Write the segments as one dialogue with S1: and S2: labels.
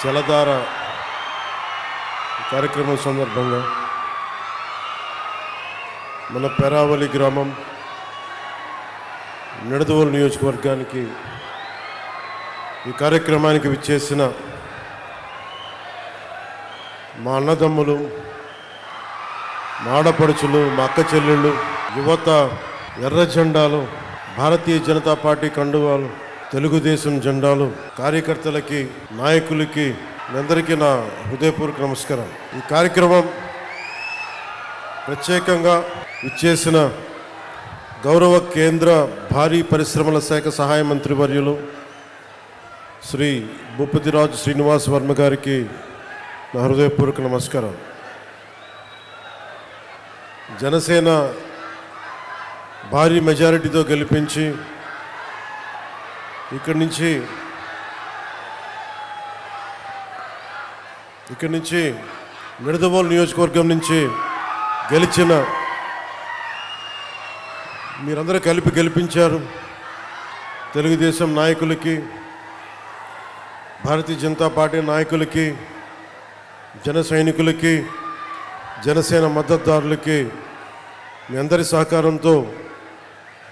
S1: జలధార కార్యక్రమం సందర్భంగా మన పెరావలి గ్రామం నిడదవోలు నియోజకవర్గానికి ఈ కార్యక్రమానికి విచ్చేసిన మా అన్నదమ్ములు, మా ఆడపడుచులు, మా అక్క చెల్లెళ్ళు, యువత, ఎర్ర జెండాలు, భారతీయ జనతా పార్టీ కండువాలు, తెలుగుదేశం జెండాలు, కార్యకర్తలకి, నాయకులకి, అందరికీ నా హృదయపూర్వక నమస్కారం. ఈ కార్యక్రమం ప్రత్యేకంగా విచ్చేసిన గౌరవ కేంద్ర భారీ పరిశ్రమల శాఖ సహాయ మంత్రి వర్యులు శ్రీ భూపతిరాజు శ్రీనివాస్ వర్మ గారికి నా హృదయపూర్వక నమస్కారం. జనసేన భారీ మెజారిటీతో గెలిపించి ఇక్కడి నుంచి నిడదవోలు నియోజకవర్గం నుంచి గెలిచిన మీరందరూ కలిపి గెలిపించారు. తెలుగుదేశం నాయకులకి, భారతీయ జనతా పార్టీ నాయకులకి, జన సైనికులకి, జనసేన మద్దతుదారులకి మీ అందరి సహకారంతో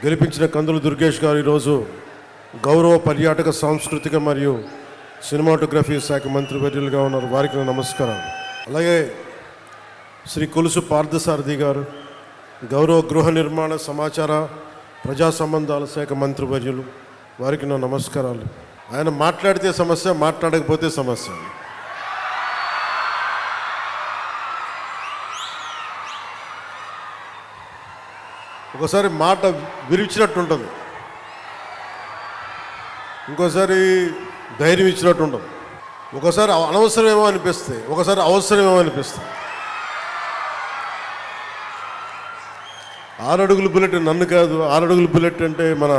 S1: గెలిపించిన కందుల దుర్గేష్ గారు ఈరోజు గౌరవ పర్యాటక, సాంస్కృతిక మరియు సినిమాటోగ్రఫీ శాఖ మంత్రి వర్యులుగా ఉన్నారు. వారికి నా నమస్కారం. అలాగే శ్రీ కొలుసు పార్థసారథి గారు గౌరవ గృహ నిర్మాణ, సమాచార, ప్రజా సంబంధాల శాఖ మంత్రి వర్యులు, వారికి నా నమస్కారాలు. ఆయన మాట్లాడితే సమస్య, మాట్లాడకపోతే సమస్య. ఒకసారి మాట విరిచినట్టు ఉంటుంది, ఇంకోసారి ధైర్యం ఇచ్చినట్టు ఉండదు, ఒకసారి అనవసరమేమో అనిపిస్తాయి, ఒకసారి అవసరమేమో అనిపిస్తాయి. 6 అడుగుల బుల్లెట్ నన్ను కాదు, 6 అడుగుల బుల్లెట్ అంటే మన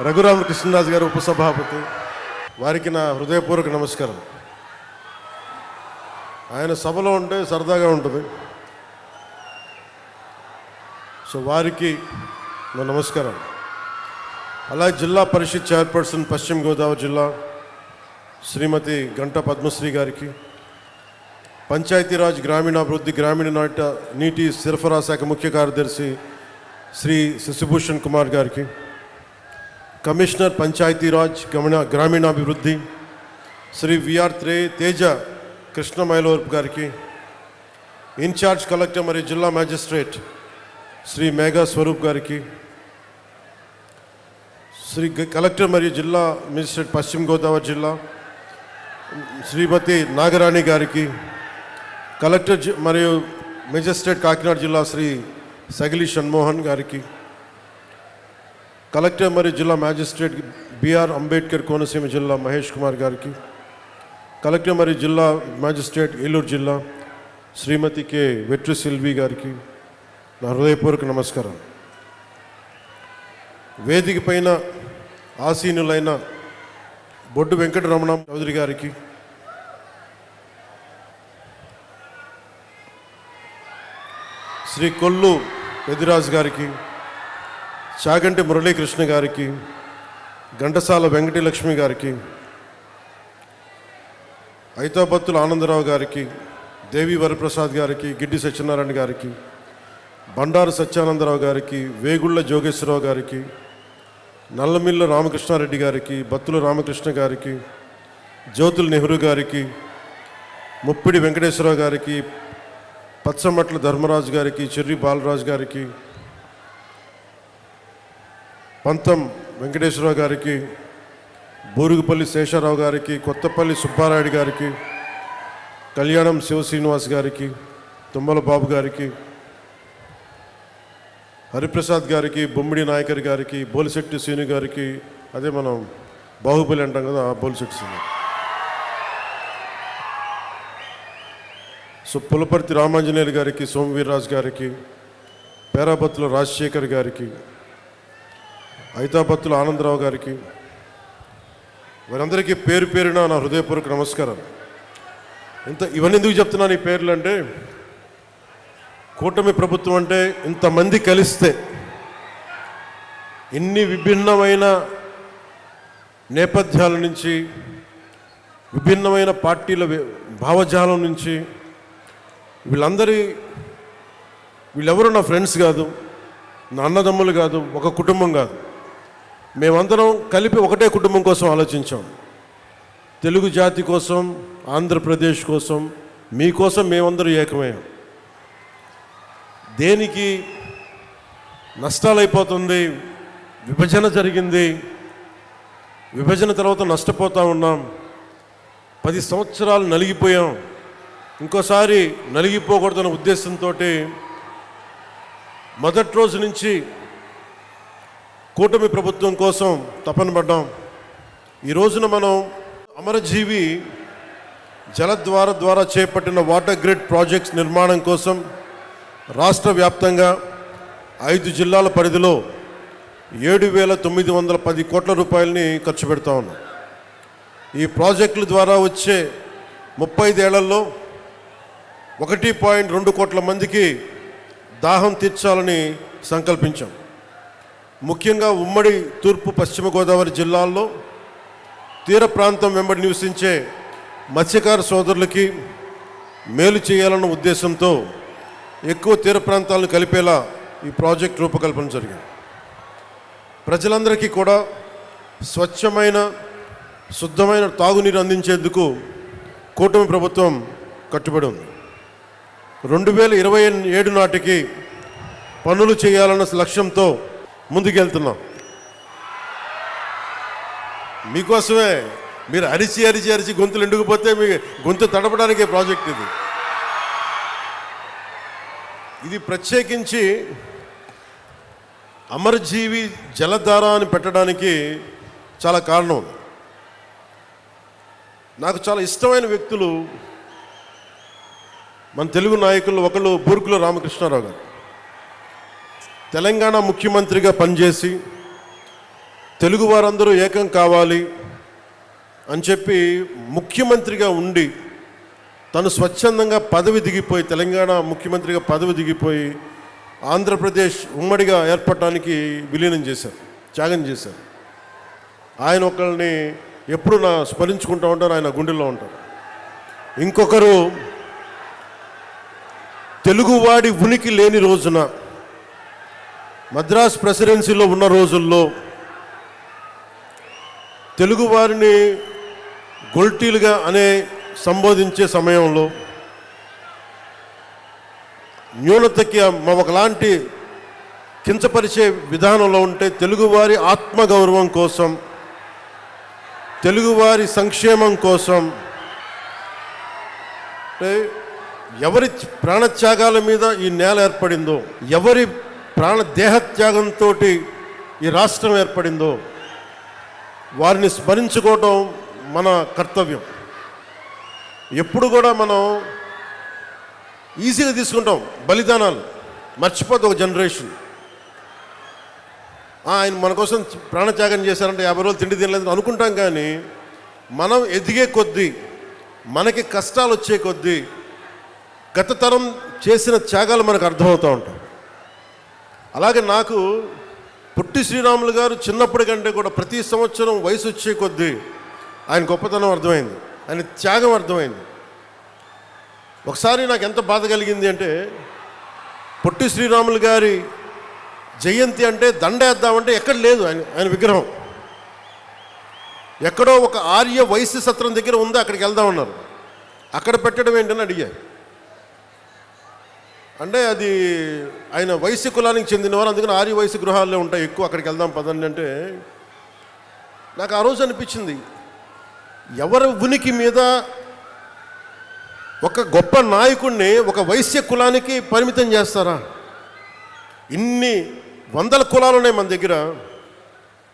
S1: రఘురామకృష్ణరాజు గారు ఉపసభాపతి, వారికి నా హృదయపూర్వక నమస్కారం. ఆయన సభలో ఉంటే సరదాగా ఉంటుంది, సో వారికి నా నమస్కారం. అలాగే జిల్లా పరిషత్ చైర్పర్సన్ పశ్చిమ గోదావరి జిల్లా శ్రీమతి గంట పద్మశ్రీ గారికి, పంచాయతీరాజ్, గ్రామీణాభివృద్ధి, గ్రామీణ నీటి సరఫరా శాఖ ముఖ్య కార్యదర్శి శ్రీ శశిభూషణ్ కుమార్ గారికి, కమిషనర్ పంచాయతీరాజ్, గ్రామీణాభివృద్ధి శ్రీ విఆర్ తేజ కృష్ణమైలవరపు గారికి, ఇన్ఛార్జ్ కలెక్టర్ మరియు జిల్లా మ్యాజిస్ట్రేట్ శ్రీ మేఘా స్వరూప్ గారికి, శ్రీ కలెక్టర్ మరియు జిల్లా మేజిస్ట్రేట్ పశ్చిమ గోదావరి జిల్లా శ్రీమతి నాగరాణి గారికి, కలెక్టర్ మరియు మేజిస్ట్రేట్ కాకినాడ జిల్లా శ్రీ సగిలి షణ్మోహన్ గారికి, కలెక్టర్ మరియు జిల్లా మ్యాజిస్ట్రేట్ బిఆర్ అంబేద్కర్ కోనసీమ జిల్లా మహేష్ కుమార్ గారికి, కలెక్టర్ మరియు జిల్లా మ్యాజిస్ట్రేట్ ఏలూరు జిల్లా శ్రీమతి కె వెట్రి సిల్వి గారికి నా హృదయపూర్వక నమస్కారం. వేదిక పైన ఆసీనులైన బొడ్డు వెంకటరమణ చౌదరి గారికి, శ్రీ కొల్లు పెదిరాజు గారికి, చాగంటి మురళీకృష్ణ గారికి, ఘంటసాల వెంకటలక్ష్మి గారికి, ఐతాబత్తుల ఆనందరావు గారికి, దేవి వరప్రసాద్ గారికి, గిడ్డి సత్యనారాయణ గారికి, బండారు సత్యానందరావు గారికి, వేగుళ్ళ జోగేశ్వరరావు గారికి, నల్లమిల్ల రామకృష్ణారెడ్డి గారికి, బత్తుల రామకృష్ణ గారికి, జ్యోతుల నెహ్రూ గారికి, ముప్పిడి వెంకటేశ్వరరావు గారికి, పచ్చమట్ల ధర్మరాజు గారికి, చెర్రి బాలరాజు గారికి, పంతం వెంకటేశ్వరరావు గారికి, బూరుగుపల్లి శేషారావు గారికి, కొత్తపల్లి సుబ్బారాయుడు గారికి, కళ్యాణం శివశ్రీనివాస్ గారికి, తుమ్మల బాబు గారికి, హరిప్రసాద్ గారికి, బొమ్మిడి నాయకర్ గారికి, బోలిశెట్టి శ్రీను గారికి, అదే మనం బాహుబలి అంటాం కదా, ఆ బోలిశెట్టి శ్రీను, సో పులపర్తి రామాంజనేయులు గారికి, సోమవీర్రాజు గారికి, పేరాబత్తుల రాజశేఖర్ గారికి, ఐతాబత్తుల ఆనందరావు గారికి, వారందరికీ పేరు పేరున నా హృదయపూర్వక నమస్కారం. ఇవన్నీ ఎందుకు చెప్తున్నాను ఈ పేర్లు అంటే, కూటమి ప్రభుత్వం అంటే ఇంతమంది కలిస్తే, ఇన్ని విభిన్నమైన నేపథ్యాల నుంచి విభిన్నమైన పార్టీల భావజాలం నుంచి వీళ్ళెవరు నా ఫ్రెండ్స్ కాదు, నా అన్నదమ్ములు కాదు, ఒక కుటుంబం కాదు. మేమందరం కలిపి ఒకటే కుటుంబం కోసం ఆలోచించాం. తెలుగు జాతి కోసం, ఆంధ్రప్రదేశ్ కోసం, మీకోసం మేమందరూ ఏకమయ్యాం. దేనికి నష్టాలైపోతుంది, విభజన జరిగింది, విభజన తర్వాత నష్టపోతూ ఉన్నాం, 10 సంవత్సరాలు నలిగిపోయాం, ఇంకోసారి నలిగిపోకూడదన్న ఉద్దేశంతో మొదటి రోజు నుంచి కూటమి ప్రభుత్వం కోసం తపన పడ్డాం. ఈ రోజున మనం అమరజీవి జలద్వార ద్వారా చేపట్టిన వాటర్ గ్రిడ్ ప్రాజెక్ట్స్ నిర్మాణం కోసం రాష్ట్ర వ్యాప్తంగా 5 జిల్లాల పరిధిలో 7,910 కోట్ల రూపాయలని ఖర్చు పెడతా ఉన్నాం. ఈ ప్రాజెక్టుల ద్వారా వచ్చే 35 ఏళ్లలో 1.2 కోట్ల మందికి దాహం తీర్చాలని సంకల్పించాం. ముఖ్యంగా ఉమ్మడి తూర్పు పశ్చిమ గోదావరి జిల్లాల్లో తీర ప్రాంతం వెంబడి నివసించే మత్స్యకార సోదరులకి మేలు చేయాలన్న ఉద్దేశంతో ఎక్కువ తీర ప్రాంతాలను కలిపేలా ఈ ప్రాజెక్ట్ రూపకల్పన జరిగింది. ప్రజలందరికీ కూడా స్వచ్ఛమైన శుద్ధమైన తాగునీరు అందించేందుకు కూటమి ప్రభుత్వం కట్టుబడి ఉంది. 2027 నాటికి పనులు చేయాలన్న లక్ష్యంతో ముందుకెళ్తున్నాం. మీకోసమే. మీరు అరిచి అరిచి అరిచి గొంతులు ఎండుకుపోతే మీ గొంతు తడపడానికే ప్రాజెక్ట్ ఇది. ఇది ప్రత్యేకించి అమరజీవి జలధార అని పెట్టడానికి చాలా కారణం ఉంది. నాకు చాలా ఇష్టమైన వ్యక్తులు మన తెలుగు నాయకులు. ఒకళ్ళు బూర్గుల రామకృష్ణారావు గారు. తెలంగాణ ముఖ్యమంత్రిగా పనిచేసి తెలుగు వారందరూ ఏకం కావాలి అని చెప్పి ముఖ్యమంత్రిగా ఉండి తను స్వచ్ఛందంగా పదవి దిగిపోయి, తెలంగాణ ముఖ్యమంత్రిగా పదవి దిగిపోయి ఆంధ్రప్రదేశ్ ఉమ్మడిగా ఏర్పడటానికి విలీనం చేశారు, త్యాగం చేశారు. ఆయన ఒకరిని ఎప్పుడు స్మరించుకుంటూ ఉంటారు, ఆయన గుండెల్లో ఉంటారు. ఇంకొకరు తెలుగువాడి ఉనికి లేని రోజున, మద్రాస్ ప్రెసిడెన్సీలో ఉన్న రోజుల్లో తెలుగువారిని గొల్టీలుగా సంబోధించే సమయంలో న్యూనతకి ఒకలాంటి కించపరిచే విధానంలో ఉంటే తెలుగువారి ఆత్మగౌరవం కోసం, తెలుగువారి సంక్షేమం కోసం, ఎవరి ప్రాణత్యాగాల మీద ఈ నేల ఏర్పడిందో, ఎవరి దేహత్యాగంతో ఈ రాష్ట్రం ఏర్పడిందో వారిని స్మరించుకోవటం మన కర్తవ్యం. ఎప్పుడు కూడా మనం ఈజీగా తీసుకుంటాం బలిదానాలు, మర్చిపోతే ఒక జనరేషన్. ఆయన మన కోసం ప్రాణత్యాగం చేశారంటే 50 రోజులు తిండి తినలేదు అనుకుంటాం. కానీ మనం ఎదిగే కొద్దీ, మనకి కష్టాలు వచ్చే కొద్దీ గత తరం చేసిన త్యాగాలు మనకు అర్థమవుతూ ఉంటాయి. అలాగే నాకు పొట్టి శ్రీరాములు గారు చిన్నప్పటి కంటే కూడా ప్రతి సంవత్సరం వయసు వచ్చే కొద్దీ ఆయన గొప్పతనం అర్థమైంది, ఆయన త్యాగం అర్థమైంది. ఒకసారి నాకు ఎంత బాధ కలిగింది అంటే, పొట్టి శ్రీరాములు గారి జయంతి అంటే దండేద్దామంటే ఎక్కడ లేదు ఆయన విగ్రహం. ఎక్కడో ఒక ఆర్య వైశ్య సత్రం దగ్గర ఉంది, అక్కడికి వెళ్దామన్నారు. అక్కడ పెట్టడం ఏంటని అడిగారు. అంటే అది ఆయన వైశ్య కులానికి చెందినవారు, అందుకని ఆర్య వైశ్య గృహాల్లో ఉంటాయి ఎక్కువ, అక్కడికి వెళ్దాం పదండి అంటే నాకు ఆ రోజు అనిపించింది, ఎవరి ఉనికి మీద ఒక గొప్ప నాయకుడిని ఒక వైశ్య కులానికి పరిమితం చేస్తారా? ఇన్ని వందల కులాలు ఉన్నాయి మన దగ్గర.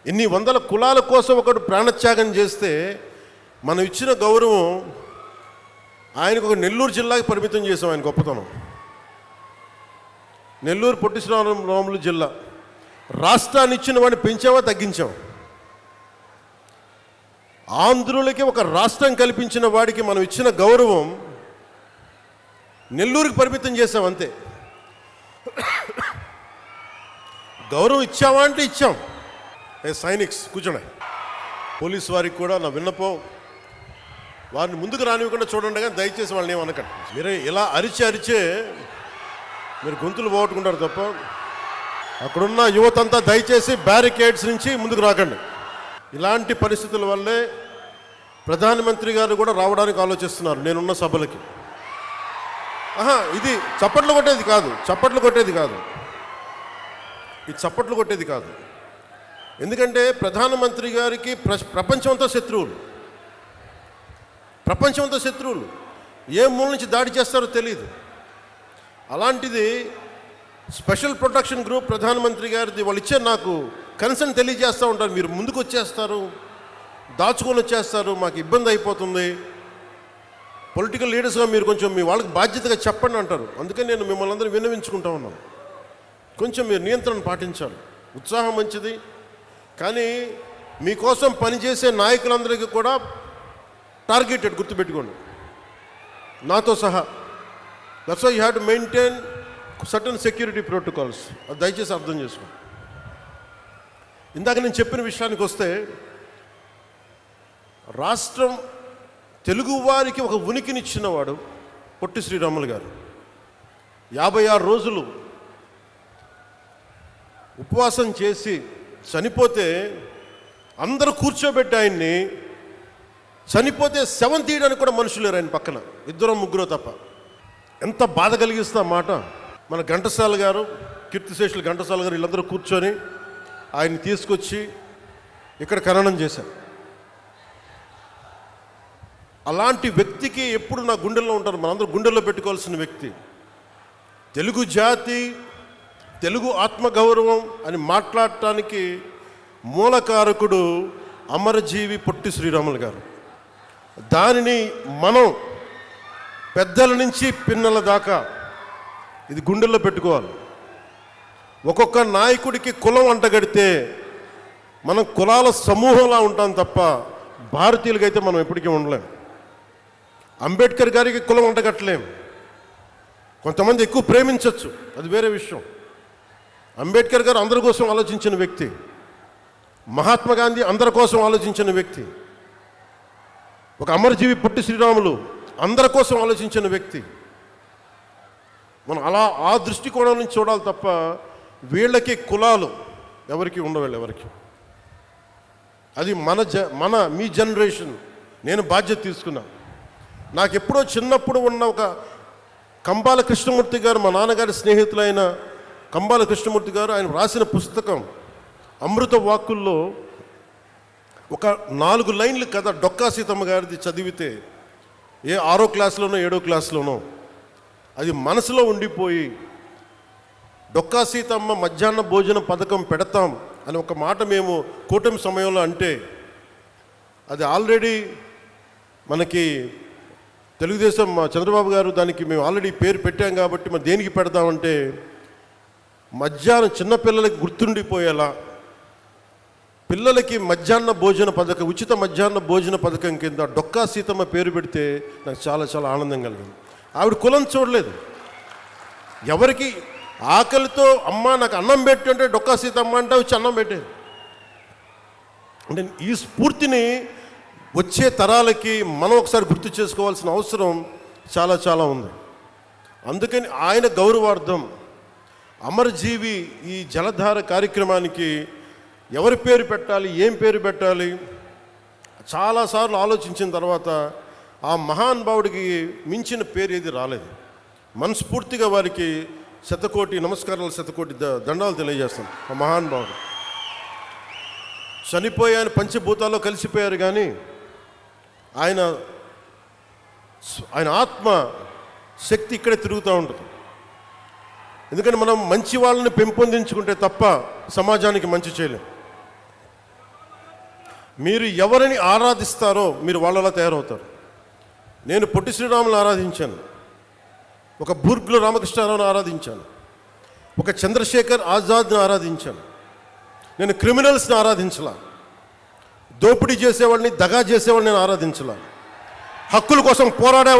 S1: ఇన్ని వందల కులాల కోసం ఒకడు ప్రాణత్యాగం చేస్తే మనం ఇచ్చిన గౌరవం ఆయనకు ఒక నెల్లూరు జిల్లాకి పరిమితం చేసాం. ఆయన గొప్పతనం నెల్లూరు పొట్టి శ్రీరాములు జిల్లా. రాష్ట్రాన్ని ఇచ్చిన వాడిని పెంచామా తగ్గించాం? ఆంధ్రులకి ఒక రాష్ట్రం కల్పించిన వాడికి మనం ఇచ్చిన గౌరవం నెల్లూరుకి పరిమితం చేసాం అంతే. గౌరవం ఇచ్చామా అంటే ఇచ్చాం. సైనిక్స్ కూర్చోండి. పోలీసు వారికి కూడా నా విన్నపం, వారిని ముందుకు రానివ్వకుండా చూడండి, కానీ దయచేసి వాళ్ళని ఏమనకండి. మీరే ఇలా అరిచే మీరు గొంతులు పోగొట్టుకుంటారు తప్ప అక్కడున్న యువతంతా దయచేసి బ్యారికేడ్స్ నుంచి ముందుకు రాకండి. ఇలాంటి పరిస్థితుల వల్లే ప్రధానమంత్రి గారు కూడా రావడానికి ఆలోచిస్తున్నారు నేనున్న సభలకి. ఇది చప్పట్లు కొట్టేది కాదు, ఇది చప్పట్లు కొట్టేది కాదు. ఎందుకంటే ప్రధానమంత్రి గారికి ప్రపంచమంతా శత్రువులు, ఏ మూల నుంచి దాడి చేస్తారో తెలియదు. అలాంటిది స్పెషల్ ప్రొటెక్షన్ గ్రూప్ ప్రధానమంత్రి గారిది వాళ్ళు ఇచ్చే నాకు కన్సర్న్ తెలియజేస్తూ ఉంటారు. మీరు ముందుకు వచ్చేస్తారు, దాచుకొని వచ్చేస్తారు, మాకు ఇబ్బంది అయిపోతుంది, పొలిటికల్ లీడర్స్గా మీరు కొంచెం మీ వాళ్ళకి బాధ్యతగా చెప్పండి అంటారు. అందుకని నేను మిమ్మల్ని అందరూ విన్నవించుకుంటా ఉన్నాను, కొంచెం మీరు నియంత్రణ పాటించాలి. ఉత్సాహం మంచిది, కానీ మీకోసం పనిచేసే నాయకులందరికీ కూడా టార్గెటెడ్, గుర్తుపెట్టుకోండి, నాతో సహా. That's why you have to maintain certain security protocols. అది దయచేసి అర్థం చేసుకోండి. ఇందాక నేను చెప్పిన విషయానికి వస్తే, రాష్ట్రం తెలుగువారికి ఒక ఉనికినిచ్చినవాడు పొట్టి శ్రీరాములు గారు. 56 రోజులు ఉపవాసం చేసి చనిపోతే అందరూ కూర్చోబెట్టి ఆయన్ని, చనిపోతే శవం తీయడానికి కూడా మనుషులు లేరు ఆయన పక్కన, 2-3 తప్ప. ఎంత బాధ కలిగిస్తా మాట. మన ఘంటసాల గారు, కీర్తిశేషులు ఘంటసాల గారు వీళ్ళందరూ కూర్చొని ఆయన్ని తీసుకొచ్చి ఇక్కడ ఖననం చేశారు. అలాంటి వ్యక్తికి ఎప్పుడు నా గుండెల్లో ఉంటారు, మనందరూ గుండెల్లో పెట్టుకోవాల్సిన వ్యక్తి. తెలుగు జాతి, తెలుగు ఆత్మగౌరవం అని మాట్లాడటానికి మూలకారకుడు అమరజీవి పొట్టి శ్రీరాములు గారు. దానిని మనం పెద్దల నుంచి పిన్నల దాకా ఇది గుండెల్లో పెట్టుకోవాలి. ఒక్కొక్క నాయకుడికి కులం అంటగడితే మనం కులాల సమూహంలా ఉంటాం తప్ప భారతీయులకైతే మనం ఎప్పటికీ ఉండలేం. అంబేద్కర్ గారికి కులం అంటగట్టలేం. కొంతమంది ఎక్కువ ప్రేమించవచ్చు, అది వేరే విషయం. అంబేద్కర్ గారు అందరి కోసం ఆలోచించిన వ్యక్తి. మహాత్మా గాంధీ అందరి కోసం ఆలోచించిన వ్యక్తి. ఒక అమరజీవి పొట్టి శ్రీరాములు అందరి కోసం ఆలోచించిన వ్యక్తి. మనం అలా ఆ దృష్టికోణం నుంచి చూడాలి తప్ప వీళ్ళకి కులాలు ఎవరికి ఉండవు, ఎవరికి. అది మీ జనరేషన్. నేను బాధ్యత తీసుకున్నా. నాకు ఎప్పుడో చిన్నప్పుడు ఉన్న ఒక కంబాల కృష్ణమూర్తి గారు, మా నాన్నగారి స్నేహితులైన కంబాల కృష్ణమూర్తి గారు, ఆయన రాసిన పుస్తకం అమృత వాక్కుల్లో ఒక 4 లైన్లు కథ డొక్కా సీతమ్మ గారిది చదివితే, ఏ 6వ క్లాస్లోనో 7వ క్లాస్లోనో అది మనసులో ఉండిపోయి, డొక్కా సీతమ్మ మధ్యాహ్న భోజన పథకం పెడతాం అని ఒక మాట మేము కూటమి సమయంలో అంటే, అది ఆల్రెడీ మనకి తెలుగుదేశం చంద్రబాబు గారు దానికి మేము ఆల్రెడీ పేరు పెట్టాం కాబట్టి మరి దేనికి పెడతామంటే, మధ్యాహ్నం చిన్నపిల్లలకి గుర్తుండిపోయేలా పిల్లలకి మధ్యాహ్న భోజన పథకం, ఉచిత మధ్యాహ్న భోజన పథకం కింద డొక్కా సీతమ్మ పేరు పెడితే నాకు చాలా చాలా ఆనందం కలిగింది. ఆవిడ కులం చూడలేదు. ఎవరికి ఆకలితో అమ్మ నాకు అన్నం పెట్టు అంటే డొక్కా సీతమ్మ అంటే వచ్చి అన్నం పెట్టేది. అంటే ఈ స్ఫూర్తిని వచ్చే తరాలకి మనం ఒకసారి గుర్తు చేసుకోవాల్సిన అవసరం చాలా చాలా ఉంది. అందుకని ఆయన గౌరవార్థం అమరజీవి ఈ జలధార కార్యక్రమానికి ఎవరి పేరు పెట్టాలి, ఏం పేరు పెట్టాలి చాలాసార్లు ఆలోచించిన తర్వాత ఆ మహానుభావుడికి మించిన పేరు ఏది రాలేదు. మనస్ఫూర్తిగా వారికి శతకోటి నమస్కారాలు, శతకోటి దండాలు తెలియజేస్తాను. ఆ మహానుభావుడు చనిపోయాను, పంచభూతాల్లో కలిసిపోయారు, కానీ ఆయన ఆత్మ శక్తి ఇక్కడే తిరుగుతూ ఉంటుంది. ఎందుకంటే మనం మంచి వాళ్ళని పెంపొందించుకుంటే తప్ప సమాజానికి మంచి చేయలేం. మీరు ఎవరిని ఆరాధిస్తారో మీరు వాళ్ళలా తయారవుతారు. నేను పొట్టి శ్రీరాములను ఆరాధించాను, ఒక బూర్గుల రామకృష్ణారావుని ఆరాధించాను, ఒక చంద్రశేఖర్ ఆజాద్ని ఆరాధించాను. నేను క్రిమినల్స్ని ఆరాధించలా, దోపిడీ చేసేవాళ్ళని, దగా చేసేవాళ్ళని నేను ఆరాధించలా, హక్కుల కోసం పోరాడే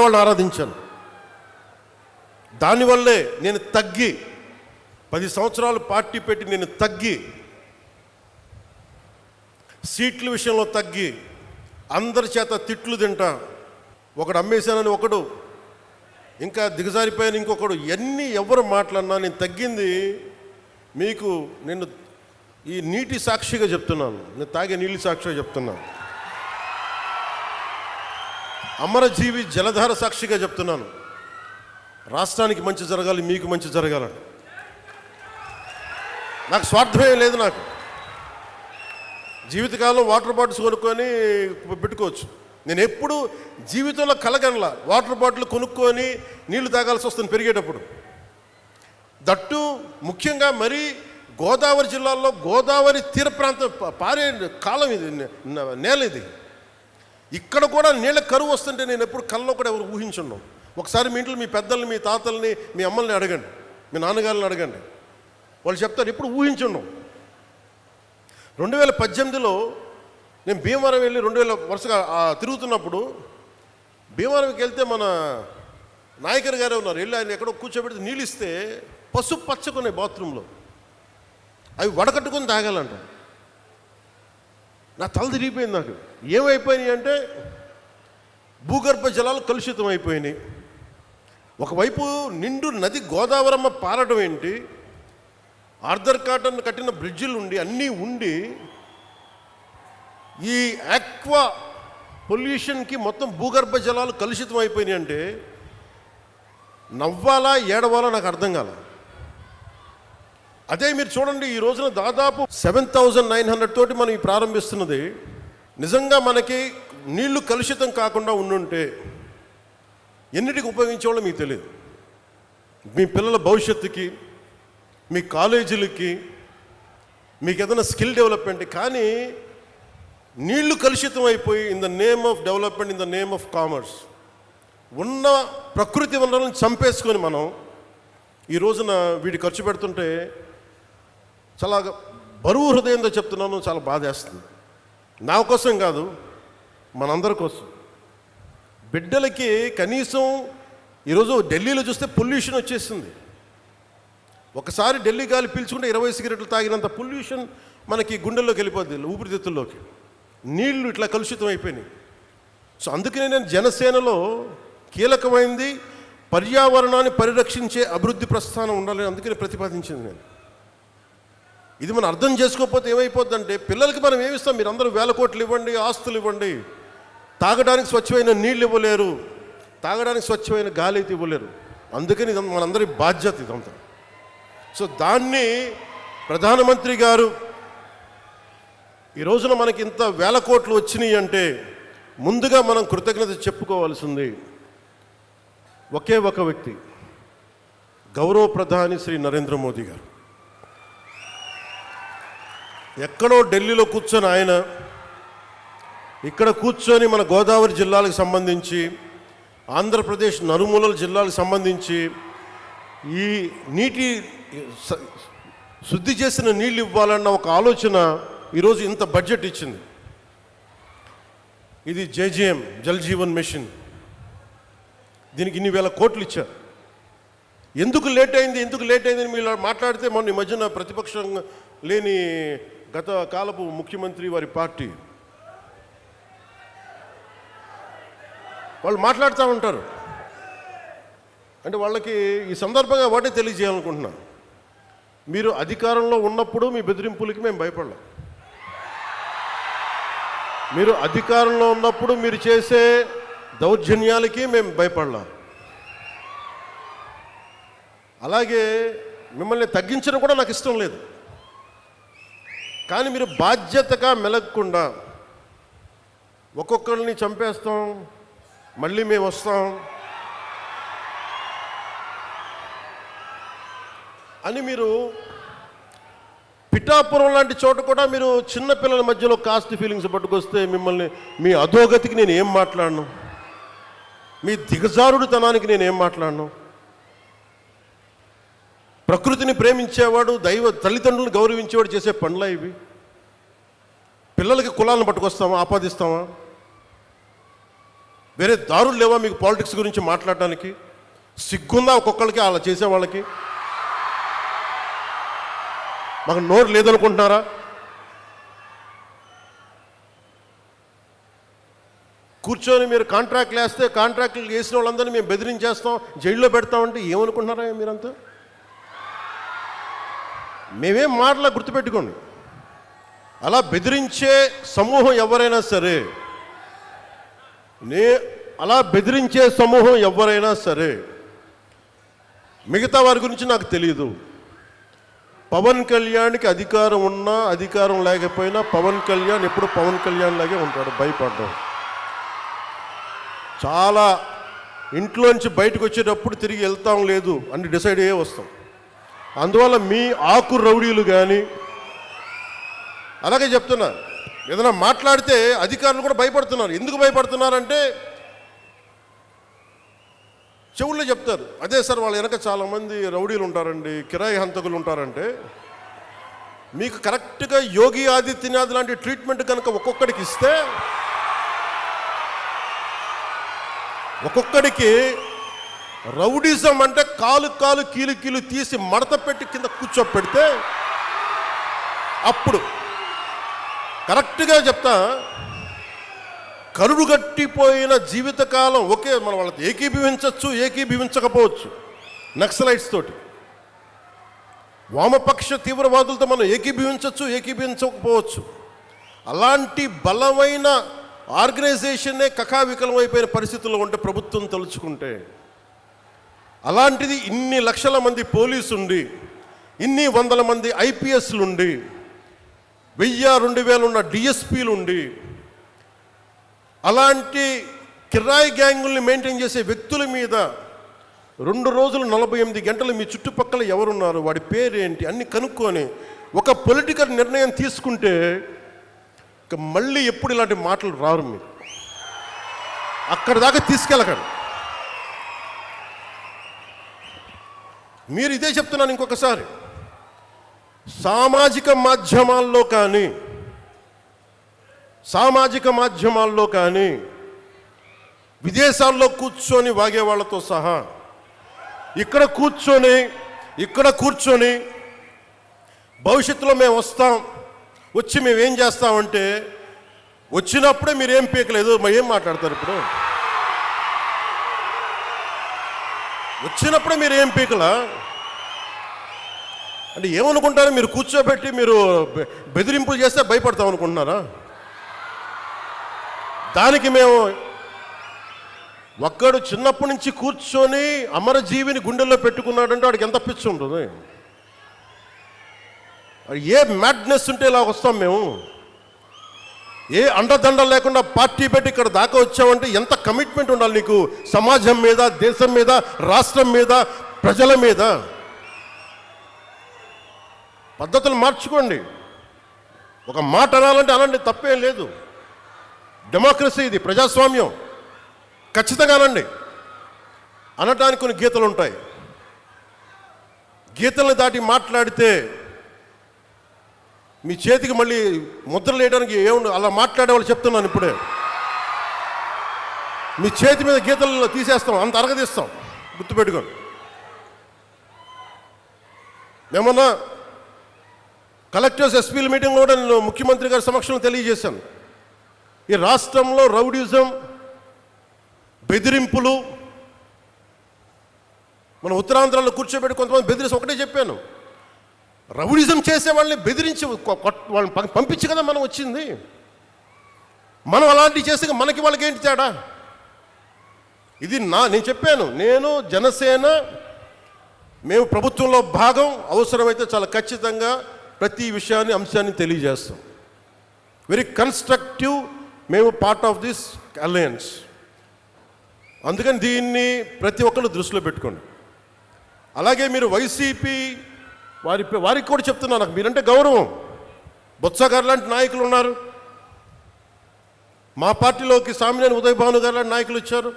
S1: వాళ్ళని ఆరాధించాను. దానివల్లే నేను తగ్గి 10 సంవత్సరాలు పార్టీ పెట్టి నేను తగ్గి, సీట్ల విషయంలో తగ్గి, అందరి చేత తిట్లు తింటా, ఒకడు అమ్మేశానని ఒకడు, ఇంకా దిగజారిపోయాను ఇంకొకడు, ఎన్ని ఎవరు మాట్లాడినా నేను తగ్గింది మీకు. నేను ఈ నీటి సాక్షిగా చెప్తున్నాను, నేను తాగే నీళ్ళు సాక్షిగా చెప్తున్నాను, అమరజీవి జలధార సాక్షిగా చెప్తున్నాను. రాష్ట్రానికి మంచి జరగాలి, మీకు మంచి జరగాలని నాకు స్వార్థమే లేదు. నాకు జీవితకాలం వాటర్ బాటిల్స్ కొనుక్కొని పెట్టుకోవచ్చు. నేను ఎప్పుడు జీవితంలో కలగనలా వాటర్ బాటిల్ కొనుక్కొని నీళ్లు తాగాల్సి వస్తుంది పెరిగేటప్పుడు. దట్టు ముఖ్యంగా మరి గోదావరి జిల్లాలో గోదావరి తీర ప్రాంతం పారే కాలం ఇది, నేల ఇది. ఇక్కడ కూడా నీళ్ళ కరువు వస్తుంటే నేను ఎప్పుడు కళ్ళలో కూడా ఎవరు ఊహించున్నాం. ఒకసారి మీ ఇంట్లో మీ పెద్దల్ని, మీ తాతల్ని, మీ అమ్మల్ని అడగండి, మీ నాన్నగారిని అడగండి, వాళ్ళు చెప్తారు ఎప్పుడు ఊహించున్నాం. 2018లో నేను భీమవరం వెళ్ళి 2000 వరుసగా తిరుగుతున్నప్పుడు భీమవరంకి వెళ్తే మన నాయకర్ గారే ఉన్నారు. వెళ్ళి ఆయన ఎక్కడో కూర్చోబెడితే నీళ్ళు ఇస్తే పసుపు పచ్చకున్నాయి బాత్రూంలో, అవి వడకట్టుకొని తాగాలంట. నా తల తిరిగిపోయింది. నాకు ఏమైపోయినాయి అంటే భూగర్భ జలాలు కలుషితం అయిపోయినాయి. ఒకవైపు నిండు నది గోదావరమ్మ పారడం ఏంటి, ఆర్థర్ కాటన్ కట్టిన బ్రిడ్జిలు ఉండి అన్నీ ఉండి ఈ ఆక్వా పొల్యూషన్కి మొత్తం భూగర్భ జలాలు కలుషితం అయిపోయినాయి అంటే నవ్వాలా ఏడవాలా నాకు అర్థం కాల. అదే మీరు చూడండి, ఈ రోజున దాదాపు 7,900 తోటి మనం ఈ ప్రారంభిస్తున్నది. నిజంగా మనకి నీళ్లు కలుషితం కాకుండా ఉండుంటే ఎన్నిటికి ఉపయోగించేవాళ్ళో మీకు తెలియదు. మీ పిల్లల భవిష్యత్తుకి, మీ కాలేజీలకి, మీకు ఏదైనా స్కిల్ డెవలప్మెంట్. కానీ నీళ్లు కలుషితం అయిపోయి in the name of development, in the name of commerce ఉన్న ప్రకృతి వనరులను చంపేసుకొని మనం ఈ రోజున వీడి ఖర్చు పెడుతుంటే చాలా బరువు హృదయంతో చెప్తున్నాను, చాలా బాధేస్తుంది. నా కోసం కాదు, మనందరి కోసం. బిడ్డలకి కనీసం ఈరోజు ఢిల్లీలో చూస్తే పొల్యూషన్ వచ్చేసింది. ఒకసారి ఢిల్లీ గాలి పీల్చుకుంటే 20 సిగరెట్లు తాగినంత పొల్యూషన్ మనకి గుండెల్లోకి వెళ్ళిపోద్ది, ఊపిరితిత్తుల్లోకి. నీళ్లు ఇట్లా కలుషితం అయిపోయినాయి. సో అందుకనే నేను జనసేనలో కీలకమైంది పర్యావరణాన్ని పరిరక్షించే అభివృద్ధి ప్రస్థానం ఉండాలని అందుకని ప్రతిపాదించింది నేను. ఇది మనం అర్థం చేసుకోకపోతే ఏమైపోద్దంటే పిల్లలకి మనం ఏమిస్తాం, మీరు అందరూ 1000 కోట్లు ఇవ్వండి, ఆస్తులు ఇవ్వండి, తాగడానికి స్వచ్ఛమైన నీళ్ళు ఇవ్వలేరు, తాగడానికి స్వచ్ఛమైన గాలి అయితే ఇవ్వలేరు. అందుకని మనందరి బాధ్యత ఇదంతా. సో దాన్ని ప్రధానమంత్రి గారు ఈ రోజున మనకి ఇంత 1000 కోట్లు వచ్చినాయి అంటే ముందుగా మనం కృతజ్ఞత చెప్పుకోవాల్సింది ఒకే ఒక వ్యక్తి, గౌరవ ప్రధాని శ్రీ నరేంద్ర మోదీ గారు. ఎక్కడో ఢిల్లీలో కూర్చొని ఆయన ఇక్కడ కూర్చొని మన గోదావరి జిల్లాలకు సంబంధించి, ఆంధ్రప్రదేశ్ నలుమూలల జిల్లాలకు సంబంధించి ఈ నీటి శుద్ధి చేసిన నీళ్ళు ఇవ్వాలన్న ఒక ఆలోచన ఈరోజు ఇంత బడ్జెట్ ఇచ్చింది. ఇది జేజేఎం, జల్ జీవన్ మిషన్. దీనికి ఇన్ని 1000 కోట్లు ఇచ్చారు. ఎందుకు లేట్ అయింది మీరు మాట్లాడితే మొన్న ఈ మధ్యన ప్రతిపక్షం లేని గత కాలపు ముఖ్యమంత్రి వారి పార్టీ వాళ్ళు మాట్లాడుతూ ఉంటారు. అంటే వాళ్ళకి ఈ సందర్భంగా ఒకటే తెలియజేయాలనుకుంటున్నా, మీరు అధికారంలో ఉన్నప్పుడు మీ బెదిరింపులకి మేము భయపడలేం. మీరు అధికారంలో ఉన్నప్పుడు మీరు చేసే దౌర్జన్యాలకి మేము భయపడలేం. అలాగే మిమ్మల్ని తగ్గించడం కూడా నాకు ఇష్టం లేదు. కానీ మీరు బాధ్యతగా మెలగకుండా ఒక్కొక్కరిని చంపేస్తాం, మళ్ళీ మేము వస్తాం అని మీరు పిఠాపురం లాంటి చోట కూడా మీరు చిన్నపిల్లల మధ్యలో కాస్ట్ ఫీలింగ్స్ పట్టుకొస్తే మిమ్మల్ని, మీ అధోగతికి నేను ఏం మాట్లాడను, మీ దిగజారుడుతనానికి నేను ఏం మాట్లాడను. ప్రకృతిని ప్రేమించేవాడు, తల్లిదండ్రులను గౌరవించేవాడు చేసే పనులా ఇవి? పిల్లలకి కులాలను పట్టుకొస్తామా, ఆపాదిస్తామా? వేరే దారులు లేవా మీకు పాలిటిక్స్ గురించి మాట్లాడడానికి? సిగ్గుందా ఒక్కొక్కరికి అలా చేసేవాళ్ళకి? మాకు నోరు లేదనుకుంటున్నారా? కూర్చొని మీరు కాంట్రాక్ట్లు వేస్తే కాంట్రాక్ట్లు వేసిన వాళ్ళందరినీ మేము బెదిరించేస్తాం, జైల్లో పెడతామంటే ఏమనుకుంటున్నారా మీరంతా? మేమేం మాటలా గుర్తుపెట్టుకోండి. అలా బెదిరించే సమూహం ఎవరైనా సరే, అలా బెదిరించే సమూహం ఎవరైనా సరే, మిగతా వారి గురించి నాకు తెలియదు. పవన్ కళ్యాణ్కి అధికారం ఉన్నా అధికారం లేకపోయినా పవన్ కళ్యాణ్ ఎప్పుడు పవన్ కళ్యాణ్ లాగే ఉంటాడు, భయపడ్డాం. చాలా ఇంట్లోంచి బయటకు వచ్చేటప్పుడు తిరిగి వెళ్తాం లేదు అని డిసైడ్ అయ్యే వస్తాం. అందువల్ల మీ ఆకు రౌడీలు కానీ, అలాగే చెప్తున్నా, ఏదైనా మాట్లాడితే అధికారులు కూడా భయపడుతున్నారు. ఎందుకు భయపడుతున్నారంటే చెవుల్లో చెప్తారు, అదే సార్ వాళ్ళ వెనక చాలామంది రౌడీలు ఉంటారండి, కిరాయి హంతకులు ఉంటారంటే, మీకు కరెక్ట్గా యోగి ఆదిత్యనాథ్ లాంటి ట్రీట్మెంట్ కనుక ఒక్కొక్కడికి ఇస్తే, ఒక్కొక్కడికి రౌడీజం అంటే కాలు కాలు కీలు కీలు తీసి మడత పెట్టి కింద కూర్చోపెడితే, అప్పుడు కరెక్ట్గా చెప్తా, కరుడు గట్టిపోయిన జీవితకాలం ఒకే మన వాళ్ళతో ఏకీభవించవచ్చు, ఏకీభవించకపోవచ్చు. నక్సలైట్స్ తోటి, వామపక్ష తీవ్రవాదులతో మనం ఏకీభవించవచ్చు, ఏకీభవించకపోవచ్చు. అలాంటి బలమైన ఆర్గనైజేషన్నే కకావికలం అయిపోయిన పరిస్థితుల్లో ఉంటే ప్రభుత్వం తలుచుకుంటే, అలాంటిది ఇన్ని లక్షల మంది పోలీసు ఉండి, ఇన్ని వందల మంది ఐపీఎస్లు ఉండి, 1000-2000 ఉన్న డిఎస్పీలు ఉండి, అలాంటి కిరాయి గ్యాంగుల్ని మెయింటైన్ చేసే వ్యక్తుల మీద 2 రోజులు 48 గంటలు మీ చుట్టుపక్కల ఎవరున్నారు, వాడి పేరేంటి అన్ని కనుక్కొని ఒక పొలిటికల్ నిర్ణయం తీసుకుంటే ఇక మళ్ళీ ఎప్పుడు ఇలాంటి మాటలు రారు. మీరు అక్కడి దాకా తీసుకెళ్ళకండి. మీరు ఇదే చెప్తున్నాను ఇంకొకసారి, సామాజిక మాధ్యమాల్లో కానీ విదేశాల్లో కూర్చొని వాగే వాళ్ళతో సహా ఇక్కడ కూర్చొని భవిష్యత్తులో మేము వస్తాం, వచ్చి మేము ఏం చేస్తామంటే, వచ్చినప్పుడే మీరు ఏం పీకలేదు, మరి ఏం మాట్లాడతారు? ఇప్పుడు వచ్చినప్పుడే మీరు ఏం పీకలా అంటే ఏమనుకుంటారు? మీరు కూర్చోబెట్టి మీరు బెదిరింపులు చేస్తే భయపడతాం అనుకుంటున్నారా? దానికి మేము ఒక్కడు చిన్నప్పటి నుంచి కూర్చొని అమరజీవిని గుండెల్లో పెట్టుకున్నాడంటే వాడికి ఎంత పిచ్చి ఉంటుంది? ఏ మ్యాడ్నెస్ ఉంటే ఇలా వస్తాం మేము? ఏ అండదండలు లేకుండా పార్టీ పెట్టి ఇక్కడ దాకా వచ్చామంటే ఎంత కమిట్మెంట్ ఉండాలి నీకు, సమాజం మీద, దేశం మీద, రాష్ట్రం మీద, ప్రజల మీద. పద్ధతులు మార్చుకోండి. ఒక మాట అనాలంటే అనండి, తప్పేం లేదు. డెమోక్రసీ ఇది, ప్రజాస్వామ్యం. ఖచ్చితంగా అనండి. అనటానికి కొన్ని గీతలు ఉంటాయి. గీతల్ని దాటి మాట్లాడితే మీ చేతికి మళ్ళీ ముద్రలు వేయడానికి ఏముండదు. అలా మాట్లాడే వాళ్ళు చెప్తున్నాను ఇప్పుడే, మీ చేతి మీద గీతలు తీసేస్తాం, అంత అరగదీస్తాం, గుర్తుపెట్టుకోండి. ఏమన్నా కలెక్టర్స్ ఎస్పీల మీటింగ్లో కూడా నేను ముఖ్యమంత్రి గారి సమక్షంలో తెలియజేశాను, ఈ రాష్ట్రంలో రౌడీజం, బెదిరింపులు, మన ఉత్తరాంధ్రలో కూర్చోబెట్టి కొంతమంది బెదిరించి ఒకటే చెప్పాను, రౌడీజం చేసే వాళ్ళని బెదిరించి వాళ్ళని పంపించి కదా మనం వచ్చింది. మనం అలాంటివి చేస్తే మనకి వాళ్ళకి ఏంటి తేడా? ఇది నేను చెప్పాను, నేను జనసేన మేము ప్రభుత్వంలో భాగం, అవసరమైతే చాలా ఖచ్చితంగా ప్రతి విషయాన్ని, అంశాన్ని తెలియజేస్తాం. వెరీ కన్స్ట్రక్టివ్, మేము పార్ట్ ఆఫ్ దిస్ అలయన్స్. అందుకని దీన్ని ప్రతి ఒక్కళ్ళు దృష్టిలో పెట్టుకోండి. అలాగే మీరు వైసీపీ వారికి కూడా చెప్తున్నాను, నాకు మీరంటే గౌరవం. బొత్స గారు లాంటి నాయకులు ఉన్నారు, మా పార్టీలోకి సామినేని ఉదయ్ భాను గారు లాంటి నాయకులు వచ్చారు,